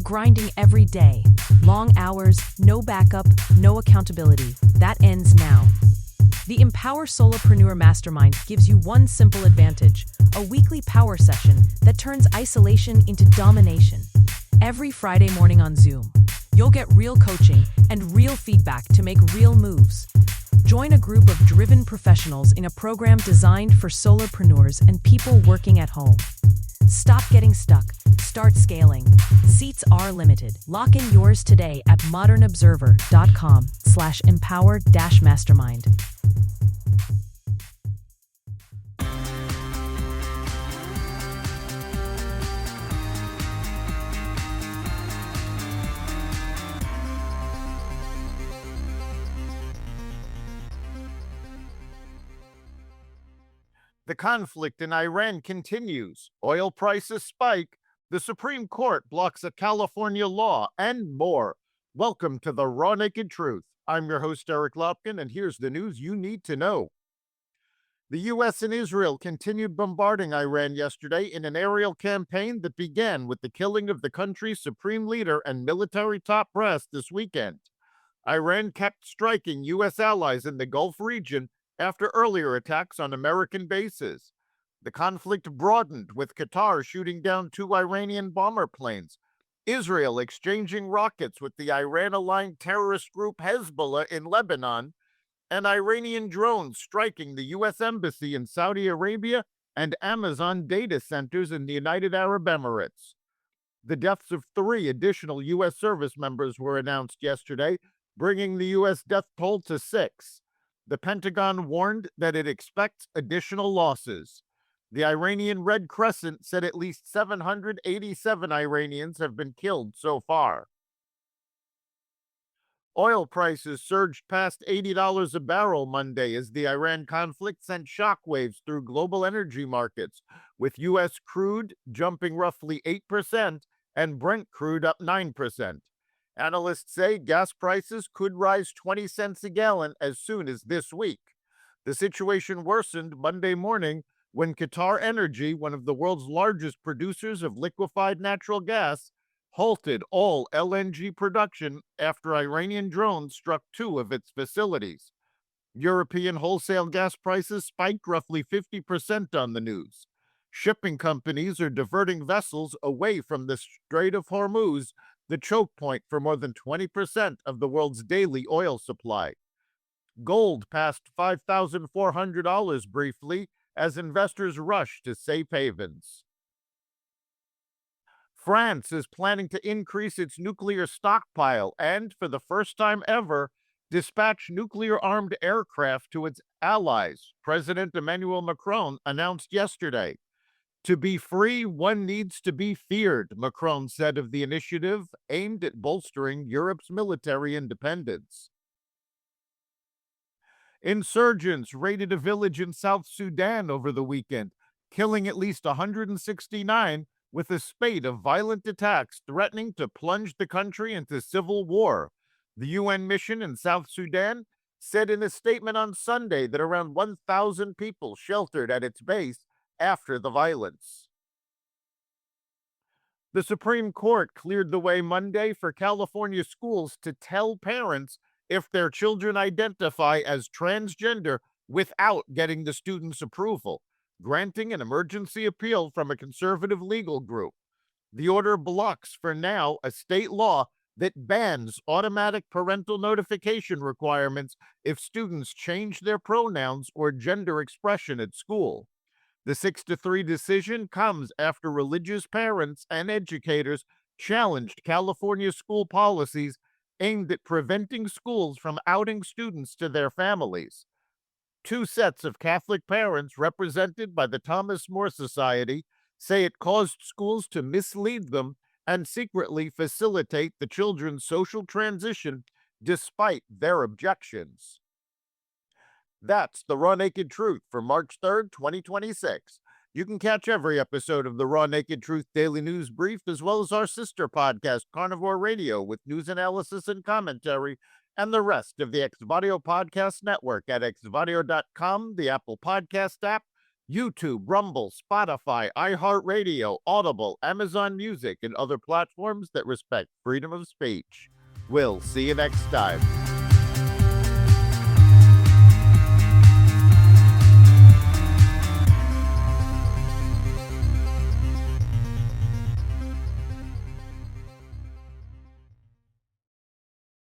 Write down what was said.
grinding every day. Long hours, no backup, no accountability. That ends now. The Empower Solopreneur Mastermind gives you one simple advantage: a weekly power session that turns isolation into domination. Every Friday morning on Zoom, you'll get real coaching and real feedback to make real moves. Join a group of driven professionals in a program designed for solopreneurs and people working at home. Stop getting stuck. Start scaling. Seats are limited. Lock in yours today at modernobserver.com/empower-mastermind. The conflict in Iran continues. Oil prices spike. The Supreme Court blocks a California law, and more. Welcome to the Raw Naked Truth. I'm your host, Eric Lopkin, and here's the news you need to know. The U.S. and Israel continued bombarding Iran yesterday in an aerial campaign that began with the killing of the country's supreme leader and military top brass this weekend. Iran kept striking U.S. allies in the Gulf region after earlier attacks on American bases. The conflict broadened, with Qatar shooting down 2 Iranian bomber planes, Israel exchanging rockets with the Iran-aligned terrorist group Hezbollah in Lebanon, and Iranian drones striking the U.S. Embassy in Saudi Arabia and Amazon data centers in the United Arab Emirates. The deaths of 3 additional U.S. service members were announced yesterday, bringing the U.S. death toll to 6. The Pentagon warned that it expects additional losses. The Iranian Red Crescent said at least 787 Iranians have been killed so far. Oil prices surged past $80 a barrel Monday as the Iran conflict sent shockwaves through global energy markets, with U.S. crude jumping roughly 8% and Brent crude up 9%. Analysts say gas prices could rise 20 cents a gallon as soon as this week. The situation worsened Monday morning when Qatar Energy, one of the world's largest producers of liquefied natural gas, halted all LNG production after Iranian drones struck 2 of its facilities. European wholesale gas prices spiked roughly 50% on the news. Shipping companies are diverting vessels away from the Strait of Hormuz, the choke point for more than 20% of the world's daily oil supply. Gold passed $5,400 briefly as investors rush to safe havens. France is planning to increase its nuclear stockpile and, for the first time ever, dispatch nuclear-armed aircraft to its allies, President Emmanuel Macron announced yesterday. To be free, one needs to be feared, Macron said of the initiative aimed at bolstering Europe's military independence. Insurgents raided a village in South Sudan over the weekend, killing at least 169, with a spate of violent attacks threatening to plunge the country into civil war. The UN mission in South Sudan said in a statement on Sunday that around 1,000 people sheltered at its base after the violence. The Supreme Court cleared the way Monday for California schools to tell parents if their children identify as transgender without getting the student's approval, granting an emergency appeal from a conservative legal group. The order blocks, for now, a state law that bans automatic parental notification requirements if students change their pronouns or gender expression at school. The 6-3 decision comes after religious parents and educators challenged California school policies aimed at preventing schools from outing students to their families. 2 sets of Catholic parents represented by the Thomas More Society say it caused schools to mislead them and secretly facilitate the children's social transition despite their objections. That's the Raw Naked Truth for March 3rd, 2026. You can catch every episode of the Raw Naked Truth Daily News Brief, as well as our sister podcast, Carnivore Radio, with news analysis and commentary, and the rest of the Xvadio Podcast Network at xvadio.com, the Apple Podcast app, YouTube, Rumble, Spotify, iHeartRadio, Audible, Amazon Music, and other platforms that respect freedom of speech. We'll see you next time.